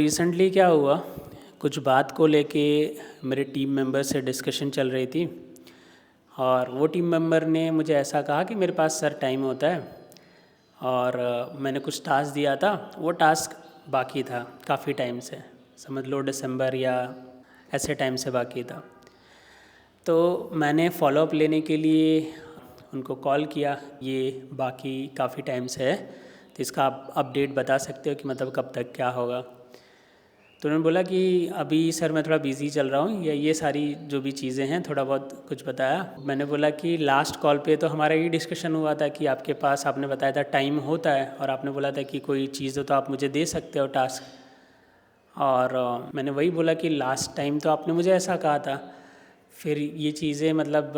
Recently क्या हुआ, कुछ बात को लेके मेरे टीम मेंबर से डिस्कशन चल रही थी और वो टीम मेंबर ने मुझे ऐसा कहा कि मेरे पास सर टाइम होता है और मैंने कुछ टास्क दिया था, वो टास्क बाकी था काफ़ी टाइम से, समझ लो दिसंबर या ऐसे टाइम से बाकी था। तो मैंने फॉलोअप लेने के लिए उनको कॉल किया, ये बाकी काफ़ी टाइम से है तो इसका आप अपडेट बता सकते हो कि मतलब कब तक क्या होगा। तो उन्होंने बोला कि अभी सर मैं थोड़ा बिज़ी चल रहा हूँ, या ये सारी जो भी चीज़ें हैं थोड़ा बहुत कुछ बताया। मैंने बोला कि लास्ट कॉल पे तो हमारा ये डिस्कशन हुआ था कि आपके पास, आपने बताया था टाइम होता है और आपने बोला था कि कोई चीज़ हो तो आप मुझे दे सकते हो टास्क। और मैंने वही बोला कि लास्ट टाइम तो आपने मुझे ऐसा कहा था। फिर ये चीज़ें मतलब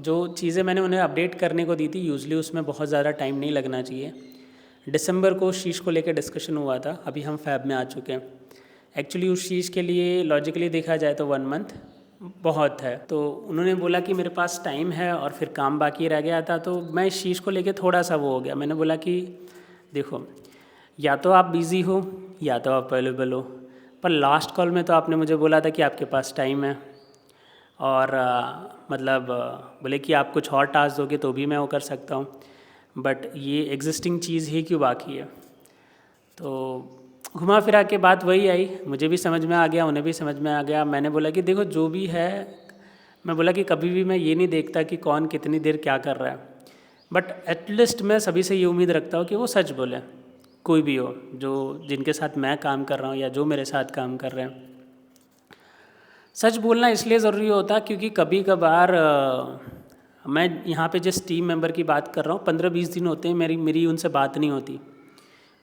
जो चीज़ें मैंने उन्हें अपडेट करने को दी थी, यूजुअली उसमें बहुत ज़्यादा टाइम नहीं लगना चाहिए। दिसंबर को उस चीज़ को लेकर डिस्कशन हुआ था, अभी हम फ़ैब में आ चुके हैं। एक्चुअली उस चीज़ के लिए लॉजिकली देखा जाए तो 1 मंथ बहुत है। तो उन्होंने बोला कि मेरे पास टाइम है और फिर काम बाकी रह गया था, तो मैं इस चीज़ को लेके थोड़ा सा वो हो गया। मैंने बोला कि देखो, या तो आप बिज़ी हो या तो आप अवेलेबल हो, पर लास्ट कॉल में तो आपने मुझे बोला था कि आपके पास टाइम है और मतलब बोले कि आप कुछ और टास्क दोगे तो भी मैं वो कर सकता हूँ, बट ये एग्जिस्टिंग चीज़ ही क्यों बाकी है। तो घुमा फिरा के बात वही आई, मुझे भी समझ में आ गया, उन्हें भी समझ में आ गया। मैंने बोला कि देखो जो भी है, मैं बोला कि कभी भी मैं ये नहीं देखता कि कौन कितनी देर क्या कर रहा है, बट एटलीस्ट मैं सभी से ये उम्मीद रखता हूँ कि वो सच बोले, कोई भी हो, जो जिनके साथ मैं काम कर रहा हूँ या जो मेरे साथ काम कर रहे हैं। सच बोलना इसलिए ज़रूरी होता क्योंकि कभी कभार मैं यहाँ पे जिस टीम मेंबर की बात कर रहा हूँ, 15-20 दिन होते हैं मेरी उनसे बात नहीं होती।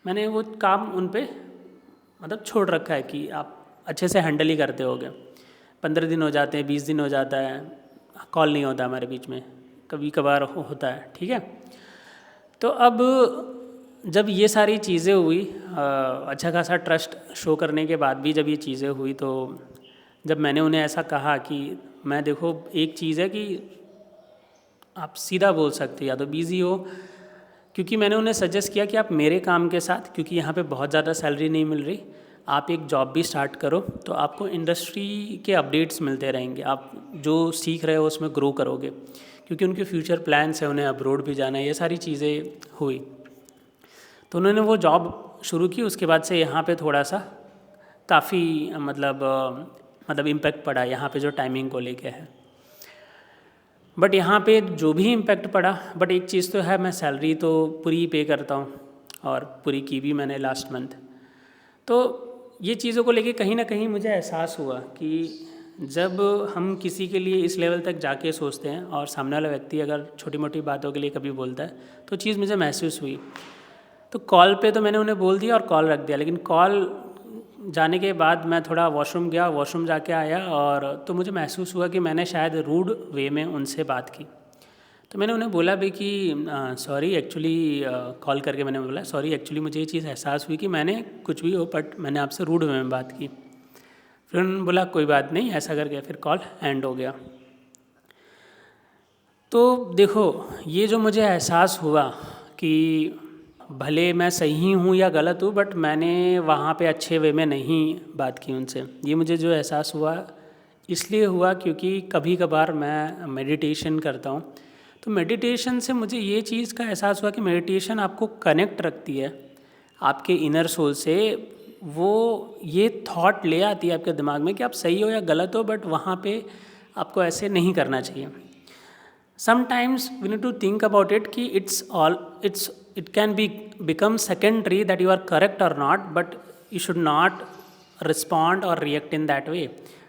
मैंने वो काम उन पे मतलब छोड़ रखा है कि आप अच्छे से हैंडल ही करते होगे। 15 दिन हो जाते हैं, 20 दिन हो जाता है, कॉल नहीं होता हमारे बीच में, कभी कभार होता है, ठीक है। तो अब जब ये सारी चीज़ें हुई, अच्छा खासा ट्रस्ट शो करने के बाद भी जब ये चीज़ें हुई, तो जब मैंने उन्हें ऐसा कहा कि मैं देखो, एक चीज़ है कि आप सीधा बोल सकते या तो बिज़ी हो, क्योंकि मैंने उन्हें सजेस्ट किया कि आप मेरे काम के साथ, क्योंकि यहाँ पे बहुत ज़्यादा सैलरी नहीं मिल रही, आप एक जॉब भी स्टार्ट करो तो आपको इंडस्ट्री के अपडेट्स मिलते रहेंगे, आप जो सीख रहे हो उसमें ग्रो करोगे, क्योंकि उनके फ्यूचर प्लान्स हैं, उन्हें अब्रॉड भी जाना है, ये सारी चीज़ें हुई। तो उन्होंने वो जॉब शुरू की, उसके बाद से यहाँ पे थोड़ा सा काफ़ी मतलब इम्पेक्ट पड़ा यहाँ पे जो टाइमिंग को लेके है। बट यहाँ पे जो भी इम्पेक्ट पड़ा, बट एक चीज़ तो है, मैं सैलरी तो पूरी पे करता हूँ और पूरी की भी मैंने लास्ट मंथ। तो ये चीज़ों को लेके कहीं ना कहीं मुझे एहसास हुआ कि जब हम किसी के लिए इस लेवल तक जाके सोचते हैं और सामने वाला व्यक्ति अगर छोटी मोटी बातों के लिए कभी बोलता है, तो चीज़ मुझे महसूस हुई। तो कॉल पे तो मैंने उन्हें बोल दिया और कॉल रख दिया, लेकिन कॉल जाने के बाद मैं थोड़ा वॉशरूम गया, वॉशरूम जाके आया और तो मुझे महसूस हुआ कि मैंने शायद रूड वे में उनसे बात की। तो मैंने उन्हें बोला भी कि सॉरी एक्चुअली, कॉल करके मैंने बोला सॉरी एक्चुअली, मुझे ये चीज़ एहसास हुई कि मैंने कुछ भी हो बट मैंने आपसे रूड वे में बात की। फिर उन्होंने बोला कोई बात नहीं, ऐसा करके फिर कॉल एंड हो गया। तो देखो, ये जो मुझे एहसास हुआ कि भले मैं सही हूँ या गलत हूँ, बट मैंने वहाँ पे अच्छे वे में नहीं बात की उनसे, ये मुझे जो एहसास हुआ इसलिए हुआ क्योंकि कभी कभार मैं मेडिटेशन करता हूँ। तो मेडिटेशन से मुझे ये चीज़ का एहसास हुआ कि मेडिटेशन आपको कनेक्ट रखती है आपके इनर सोल से। वो ये थॉट ले आती है आपके दिमाग में कि आप सही हो या गलत हो, बट वहाँ पे आपको ऐसे नहीं करना चाहिए। Sometimes we need to think about it कि it can become secondary that you are correct or not, but you should not respond or react in that way.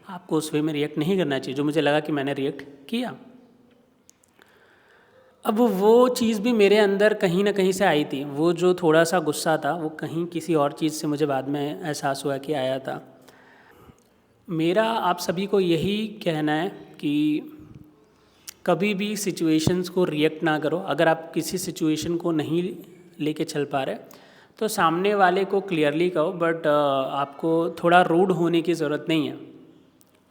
आपको उस वे में रिएक्ट नहीं करना चाहिए, जो मुझे लगा कि मैंने रिएक्ट किया। अब वो चीज़ भी मेरे अंदर कहीं ना कहीं से आई थी, वो जो थोड़ा सा गुस्सा था वो कहीं किसी और चीज़ से मुझे बाद में एहसास हुआ कि आया था। मेरा आप सभी को यही कहना है कि कभी भी सिचुएशंस को रिएक्ट ना करो। अगर आप किसी सिचुएशन को नहीं लेके चल पा रहे तो सामने वाले को क्लियरली कहो, बट आपको थोड़ा रूड होने की ज़रूरत नहीं है।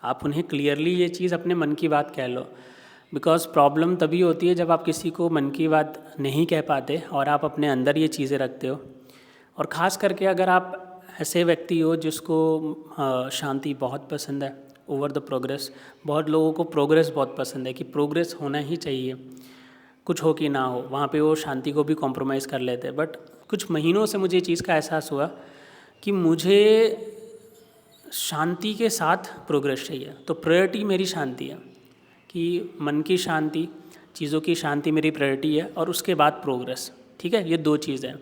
आप उन्हें क्लियरली ये चीज़ अपने मन की बात कह लो, बिकॉज़ प्रॉब्लम तभी होती है जब आप किसी को मन की बात नहीं कह पाते और आप अपने अंदर ये चीज़ें रखते हो। और ख़ास करके अगर आप ऐसे व्यक्ति हो जिसको शांति बहुत पसंद है ओवर द प्रोग्रेस। बहुत लोगों को प्रोग्रेस बहुत पसंद है कि प्रोग्रेस होना ही चाहिए, कुछ हो कि ना हो, वहाँ पे वो शांति को भी कॉम्प्रोमाइज़ कर लेते हैं। बट कुछ महीनों से मुझे ये चीज़ का एहसास हुआ कि मुझे शांति के साथ प्रोग्रेस चाहिए। तो प्रायोरिटी मेरी शांति है, कि मन की शांति, चीज़ों की शांति मेरी प्रायोरिटी है, और उसके बाद प्रोग्रेस। ठीक है, ये दो चीज़ हैं।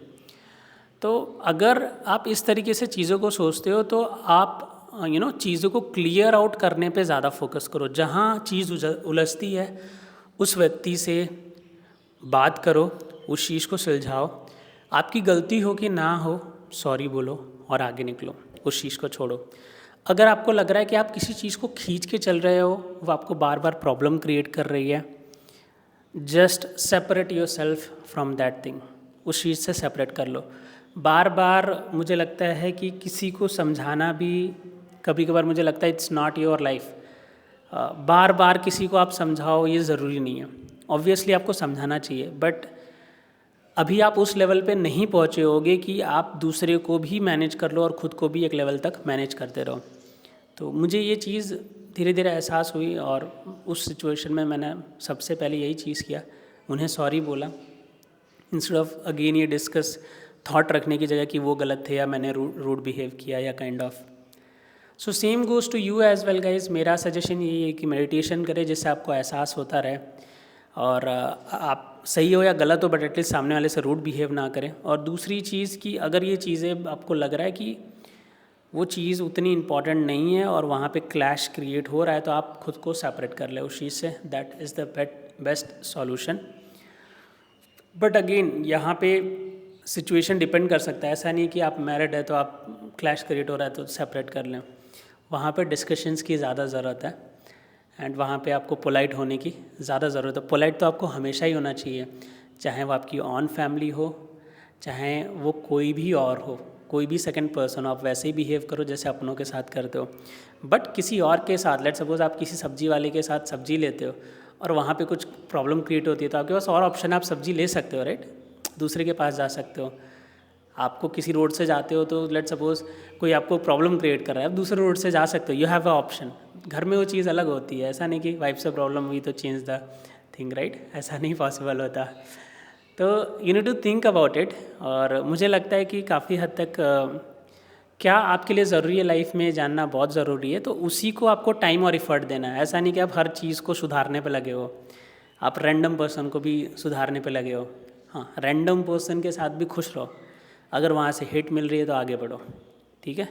तो अगर आप इस तरीके से चीज़ों को सोचते हो तो आप चीज़ों को क्लियर आउट करने पे ज़्यादा फोकस करो। जहाँ चीज़ उलझती है उस व्यक्ति से बात करो, उस चीज़ को सुलझाओ। आपकी गलती हो कि ना हो, सॉरी बोलो और आगे निकलो, उस चीज़ को छोड़ो। अगर आपको लग रहा है कि आप किसी चीज़ को खींच के चल रहे हो, वो आपको बार बार प्रॉब्लम क्रिएट कर रही है, just separate your self from that thing. उस चीज़ से सेपरेट कर लो। बार बार मुझे लगता है कि किसी को समझाना भी, कभी कभार मुझे लगता है इट्स नॉट योर लाइफ। बार बार किसी को आप समझाओ ये ज़रूरी नहीं है। ऑब्वियसली आपको समझाना चाहिए, बट अभी आप उस लेवल पे नहीं पहुँचे होगे कि आप दूसरे को भी मैनेज कर लो और ख़ुद को भी एक लेवल तक मैनेज करते रहो। तो मुझे ये चीज़ धीरे धीरे एहसास हुई, और उस सिचुएशन में मैंने सबसे पहले यही चीज़ किया, उन्हें सॉरी बोला। इंस्टेड ऑफ अगेन ये डिस्कस थॉट रखने की जगह कि वो गलत थे या मैंने रूड बिहेव किया या kind of. So same goes to you as well guys. मेरा सजेशन यही है कि मेडिटेशन करें जिससे आपको एहसास होता रहे, और आप सही हो या गलत हो बट एटलीस्ट सामने वाले से रूड बिहेव ना करें। और दूसरी चीज़ कि अगर ये चीज़ें आपको लग रहा है कि वो चीज़ उतनी इम्पॉर्टेंट नहीं है और वहाँ पे क्लैश क्रिएट हो रहा है, तो आप खुद को सेपरेट कर ले उस चीज़ से। That is the best solution. But again यहाँ पे सिचुएशन डिपेंड कर सकता है। ऐसा नहीं कि आप मैरिड है तो आप क्लैश क्रिएट हो रहा है तो सेपरेट कर लें। वहाँ पे डिस्कशंस की ज़्यादा ज़रूरत है, एंड वहाँ पे आपको पोलाइट होने की ज़्यादा ज़रूरत है। पोलाइट तो आपको हमेशा ही होना चाहिए, चाहे वो आपकी ऑन फैमिली हो, चाहे वो कोई भी और हो, कोई भी सेकंड पर्सन हो, आप वैसे ही बिहेव करो जैसे अपनों के साथ करते हो। बट किसी और के साथ, लेट सपोज आप किसी सब्जी वाले के साथ सब्जी लेते हो और वहाँ पे कुछ प्रॉब्लम क्रिएट होती है, तो आपके पास और ऑप्शन, आप सब्जी ले सकते हो, राइट? दूसरे के पास जा सकते हो। आपको किसी रोड से जाते हो तो लेट सपोज कोई आपको प्रॉब्लम क्रिएट कर रहा है, आप दूसरे रोड से जा सकते हो, यू हैव अ ऑप्शन। घर में वो चीज़ अलग होती है, ऐसा नहीं कि वाइफ से प्रॉब्लम हुई तो चेंज द थिंग, राइट? ऐसा नहीं पॉसिबल होता। तो you need to think about it. और मुझे लगता है कि काफ़ी हद तक क्या आपके लिए ज़रूरी है लाइफ में जानना, बहुत ज़रूरी है, तो उसी को आपको टाइम और इफ़र्ट देना है। ऐसा नहीं कि आप हर चीज़ को सुधारने पे लगे हो, आप रैंडम पर्सन को भी सुधारने पे लगे हो। हाँ, रैंडम पर्सन के साथ भी खुश रहो, अगर वहाँ से हिट मिल रही है तो आगे बढ़ो, ठीक है?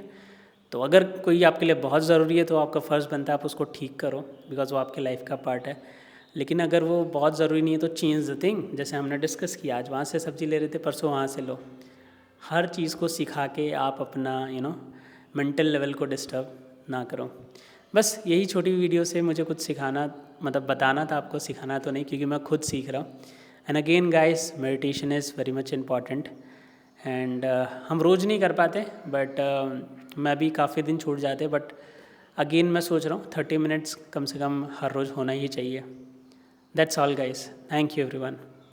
तो अगर कोई आपके लिए बहुत ज़रूरी है तो आपका फ़र्ज़ बनता है आप उसको ठीक करो, बिकॉज वो आपके लाइफ का पार्ट है। लेकिन अगर वो बहुत ज़रूरी नहीं है तो चेंज द थिंग। जैसे हमने डिस्कस किया, आज वहाँ से सब्ज़ी ले रहे थे, परसों वहाँ से लो। हर चीज़ को सिखा के आप अपना मेंटल लेवल को डिस्टर्ब ना करो। बस यही छोटी वीडियो से मुझे कुछ सिखाना, मतलब बताना था आपको, सिखाना तो नहीं, क्योंकि मैं खुद सीख रहा हूँ। And again guys, meditation is very much important. And हम रोज़ नहीं कर पाते, बट मैं भी काफ़ी दिन छूट जाते, बट अगेन मैं सोच रहा हूँ 30 मिनट्स कम से कम हर रोज़ होना ही चाहिए। That's all guys, thank you everyone.